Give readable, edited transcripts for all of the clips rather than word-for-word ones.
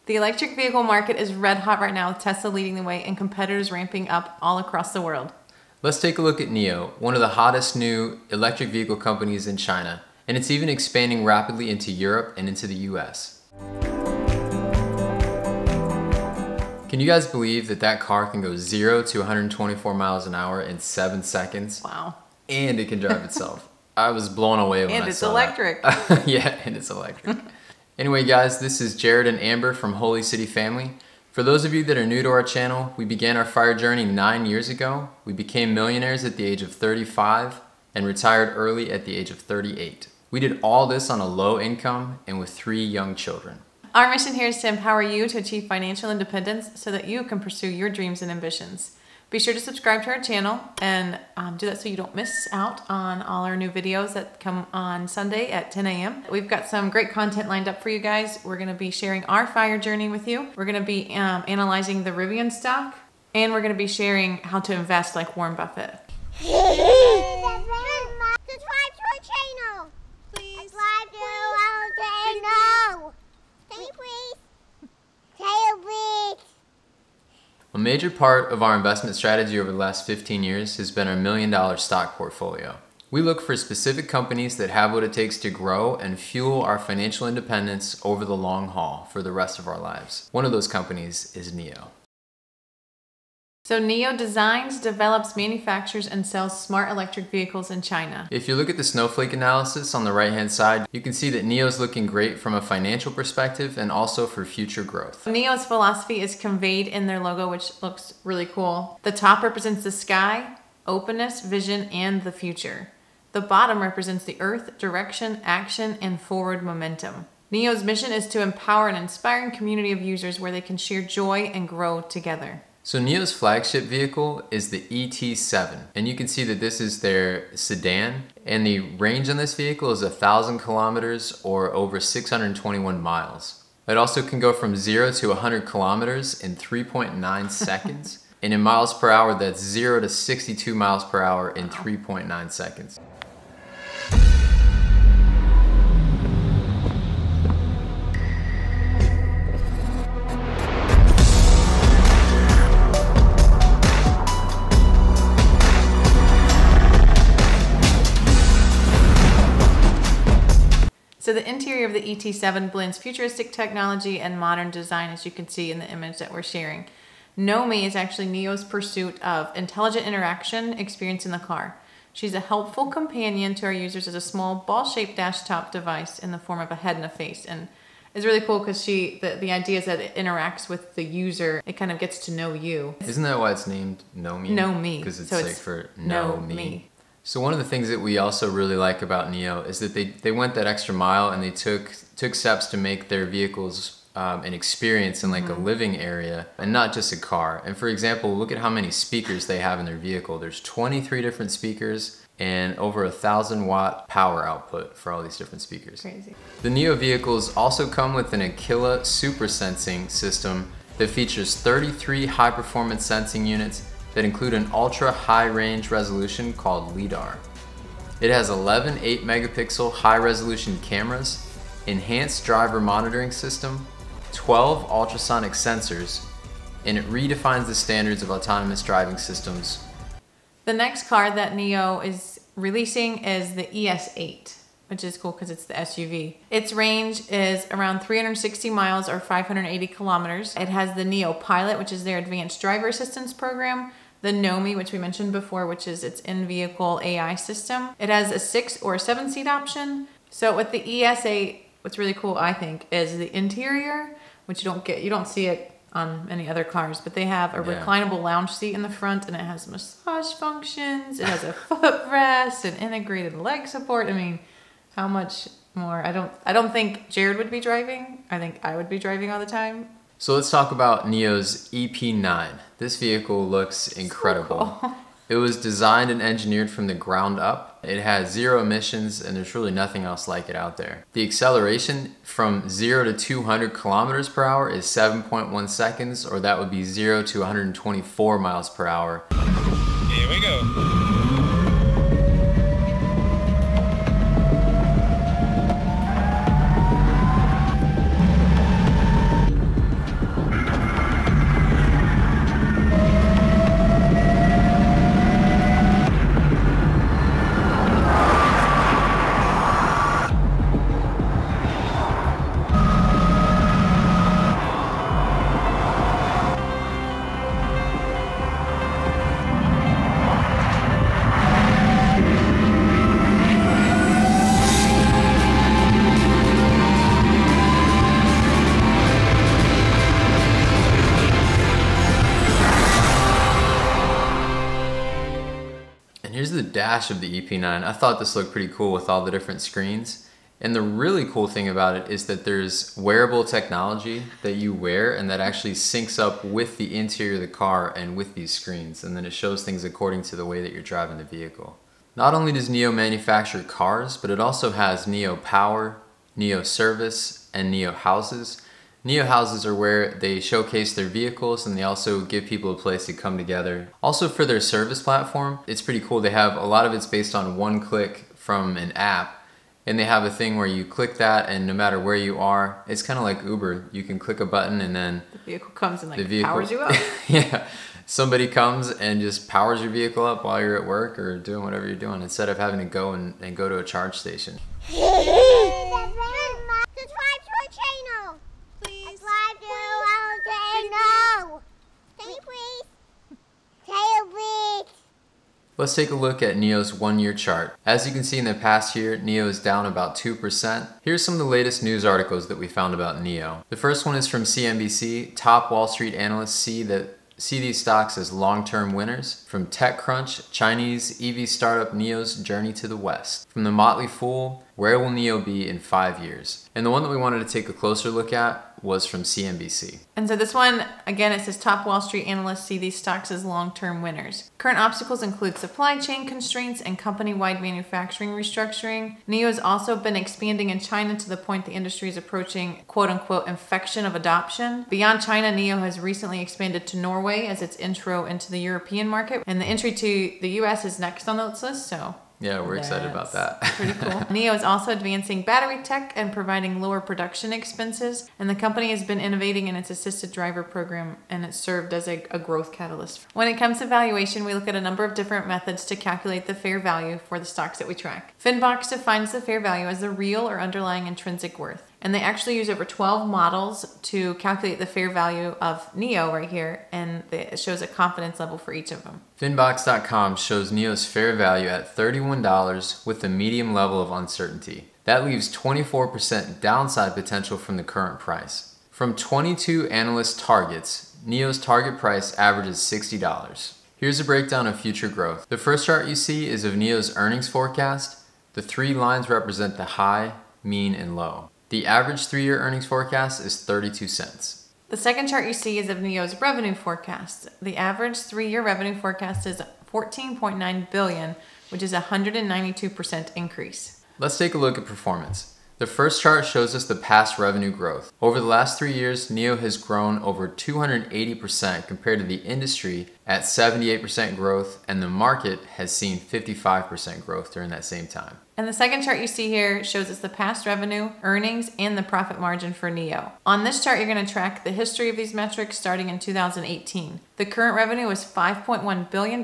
The electric vehicle market is red hot right now with Tesla leading the way and competitors ramping up all across the world. Let's take a look at Nio, one of the hottest new electric vehicle companies in China, and it's even expanding rapidly into Europe and into the US. Can you guys believe that that car can go 0 to 124 miles an hour in 7 seconds? Wow. And it can drive itself. I was blown away when I saw that. And it's electric. Yeah, and it's electric. Anyway guys, this is Jared and Amber from Holy City Family. For those of you that are new to our channel, we began our fire journey 9 years ago. We became millionaires at the age of 35 and retired early at the age of 38. We did all this on a low income and with 3 young children. Our mission here is to empower you to achieve financial independence so that you can pursue your dreams and ambitions. Be sure to subscribe to our channel and do that so you don't miss out on all our new videos that come on Sunday at 10 a.m. We've got some great content lined up for you guys. We're going to be sharing our fire journey with you. We're going to be analyzing the Nio Stock, and we're going to be sharing how to invest like Warren Buffett. Subscribe to our channel. Please. Subscribe to our channel. Can you please? Can you please? A major part of our investment strategy over the last 15 years has been our $1 million stock portfolio. We look for specific companies that have what it takes to grow and fuel our financial independence over the long haul for the rest of our lives. One of those companies is Nio. So Nio designs, develops, manufactures, and sells smart electric vehicles in China. If you look at the snowflake analysis on the right hand side, you can see that Nio's looking great from a financial perspective and also for future growth. Nio's philosophy is conveyed in their logo, which looks really cool. The top represents the sky, openness, vision, and the future. The bottom represents the earth, direction, action, and forward momentum. Nio's mission is to empower an inspiring community of users where they can share joy and grow together. So Nio's flagship vehicle is the ET7, and you can see that this is their sedan, and the range on this vehicle is 1,000 kilometers or over 621 miles. It also can go from 0 to 100 kilometers in 3.9 seconds, and in miles per hour, that's 0 to 62 miles per hour in 3.9 seconds. So the interior of the ET7 blends futuristic technology and modern design, as you can see in the image that we're sharing. Nomi is actually Nio's pursuit of intelligent interaction experience in the car. She's a helpful companion to our users as a small ball-shaped desktop device in the form of a head and a face. And it's really cool because the idea is that it interacts with the user. It kind of gets to know you. Isn't that why it's named Nomi? Nomi. Because it's so like for know me. So one of the things that we also really like about Nio is that they went that extra mile and they took steps to make their vehicles an experience in like a living area and not just a car. And for example, look at how many speakers they have in their vehicle. There's 23 different speakers and over 1,000 watt power output for all these different speakers. Crazy. The Nio vehicles also come with an Aquila super sensing system that features 33 high performance sensing units that include an ultra high range resolution called LiDAR. It has 11 8 megapixel high resolution cameras, enhanced driver monitoring system, 12 ultrasonic sensors, and it redefines the standards of autonomous driving systems. The next car that Nio is releasing is the ES8, which is cool because it's the SUV. Its range is around 360 miles or 580 kilometers. It has the Nio Pilot, which is their advanced driver assistance program, the Nomi, which we mentioned before, which is its in-vehicle AI system. It has a 6 or 7 seat option. So with the ES8, what's really cool, I think, is the interior, which you don't see it on many other cars, but they have a reclinable lounge seat in the front, and it has massage functions. It has a footrest and integrated leg support. I mean, how much more? I don't think Jared would be driving. I think I would be driving all the time. So let's talk about Nio's EP9. This vehicle looks incredible. So cool. It was designed and engineered from the ground up. It has 0 emissions and there's really nothing else like it out there. The acceleration from 0 to 200 kilometers per hour is 7.1 seconds, or that would be 0 to 124 miles per hour. Here we go. Here's the dash of the EP9. I thought this looked pretty cool with all the different screens. And the really cool thing about it is that there's wearable technology that you wear and that actually syncs up with the interior of the car and with these screens. And then it shows things according to the way that you're driving the vehicle. Not only does Nio manufacture cars, but it also has Nio Power, Nio Service, and Nio Houses. Nio Houses are where they showcase their vehicles and they also give people a place to come together. Also for their service platform, it's pretty cool. They have a lot of it's based on one click from an app, and they have a thing where you click that and no matter where you are, it's kind of like Uber. You can click a button and then The vehicle comes and powers you up. Yeah, somebody comes and just powers your vehicle up while you're at work or doing whatever you're doing instead of having to go and go to a charge station. Subscribe to our channel. Subscribe to our channel. Can you please? Tail please. Let's take a look at Nio's 1-year chart. As you can see in the past year, Nio is down about 2%. Here's some of the latest news articles that we found about Nio. The first one is from CNBC. Top Wall Street analysts see these stocks as long-term winners. From TechCrunch, Chinese EV startup Nio's journey to the West. From The Motley Fool, where will Nio be in 5 years? And the one that we wanted to take a closer look at was from CNBC. And so this one, again, it says top Wall Street analysts see these stocks as long-term winners. Current obstacles include supply chain constraints and company-wide manufacturing restructuring. Nio has also been expanding in China to the point the industry is approaching quote-unquote infection of adoption. Beyond China, Nio has recently expanded to Norway as its intro into the European market, and the entry to the US is next on the list, so yeah, we're excited about that. Pretty cool. Nio is also advancing battery tech and providing lower production expenses. And the company has been innovating in its assisted driver program, and it's served as a growth catalyst. When it comes to valuation, we look at a number of different methods to calculate the fair value for the stocks that we track. Finbox defines the fair value as the real or underlying intrinsic worth. And they actually use over 12 models to calculate the fair value of Nio right here, and it shows a confidence level for each of them. Finbox.com shows Nio's fair value at $31 with a medium level of uncertainty. That leaves 24% downside potential from the current price. From 22 analyst targets, Nio's target price averages $60. Here's a breakdown of future growth. The first chart you see is of Nio's earnings forecast. The 3 lines represent the high, mean, and low. The average 3-year earnings forecast is 32 cents. The second chart you see is of Nio's revenue forecast. The average 3-year revenue forecast is $14.9 billion, which is a 192% increase. Let's take a look at performance. The first chart shows us the past revenue growth. Over the last 3 years, Nio has grown over 280% compared to the industry at 78% growth, and the market has seen 55% growth during that same time. And the second chart you see here shows us the past revenue, earnings, and the profit margin for Nio. On this chart, you're going to track the history of these metrics starting in 2018. The current revenue is $5.1 billion.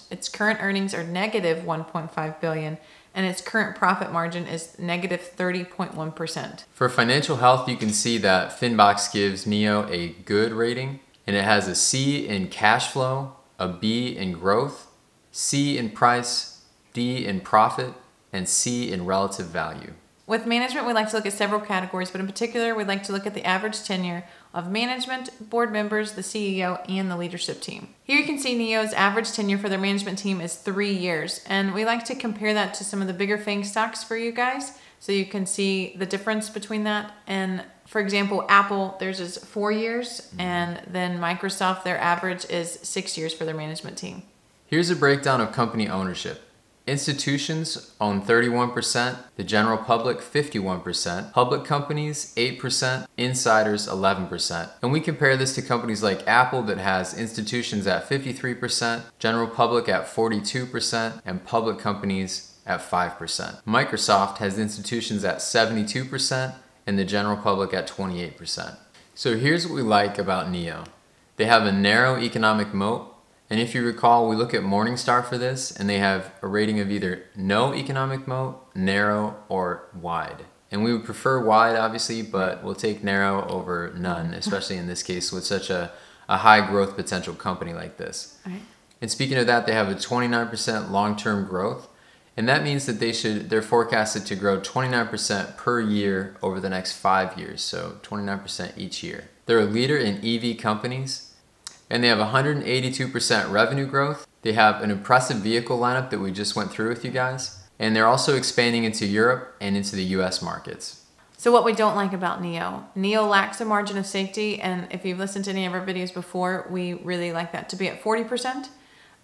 Its current earnings are negative $1.5 billion. And its current profit margin is negative 30.1%. For financial health, you can see that Finbox gives Nio a good rating, and it has a C in cash flow, a B in growth, C in price, D in profit, and C in relative value. With management, we like to look at several categories, but in particular, we'd like to look at the average tenure of management, board members, the CEO, and the leadership team. Here you can see Nio's average tenure for their management team is 3 years, and we like to compare that to some of the bigger FANG stocks for you guys, so you can see the difference between that. And For example, Apple, theirs is 4 years, and then Microsoft, their average is 6 years for their management team. Here's a breakdown of company ownership. Institutions own 31%, the general public 51%, public companies 8%, insiders 11%. And we compare this to companies like Apple that has institutions at 53%, general public at 42%, and public companies at 5%. Microsoft has institutions at 72% and the general public at 28%. So here's what we like about Nio. They have a narrow economic moat. And if you recall, we look at Morningstar for this, and they have a rating of either no economic moat, narrow, or wide. And we would prefer wide, obviously, but we'll take narrow over none, especially in this case with such a high growth potential company like this. All right. And speaking of that, they have a 29% long-term growth, and that means that they're forecasted to grow 29% per year over the next 5 years, so 29% each year. They're a leader in EV companies, and they have 182% revenue growth. They have an impressive vehicle lineup that we just went through with you guys. And they're also expanding into Europe and into the US markets. So what we don't like about Nio lacks a margin of safety, and if you've listened to any of our videos before, we really like that to be at 40%.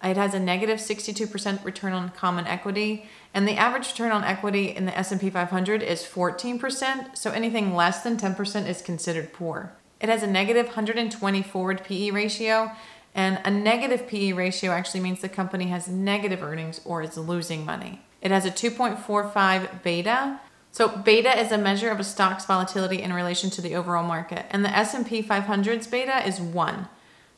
It has a negative 62% return on common equity, and the average return on equity in the S&P 500 is 14%, so anything less than 10% is considered poor. It has a negative 120 forward PE ratio, and a negative PE ratio actually means the company has negative earnings or is losing money. It has a 2.45 beta. So beta is a measure of a stock's volatility in relation to the overall market, and the S&P 500's beta is 1.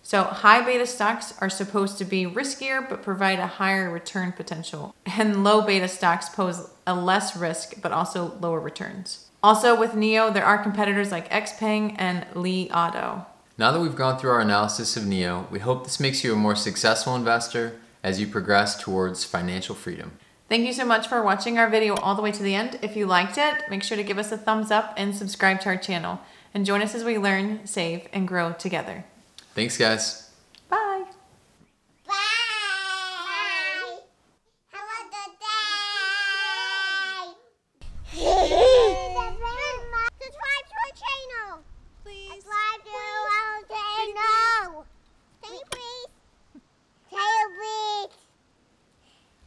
So high beta stocks are supposed to be riskier but provide a higher return potential, and low beta stocks pose a less risk but also lower returns. Also with Nio, there are competitors like XPeng and Li Auto. Now that we've gone through our analysis of Nio, we hope this makes you a more successful investor as you progress towards financial freedom. Thank you so much for watching our video all the way to the end. If you liked it, make sure to give us a thumbs up and subscribe to our channel. And join us as we learn, save, and grow together. Thanks, guys. Bye. Bye. Have a good day. Subscribe to our channel. Please. Subscribe to our channel. Can you please? Can you please?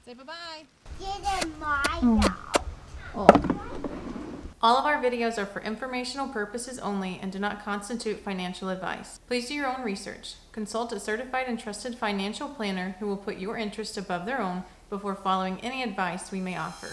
Say bye-bye. Get in my All of our videos are for informational purposes only and do not constitute financial advice. Please do your own research. Consult a certified and trusted financial planner who will put your interest above their own before following any advice we may offer.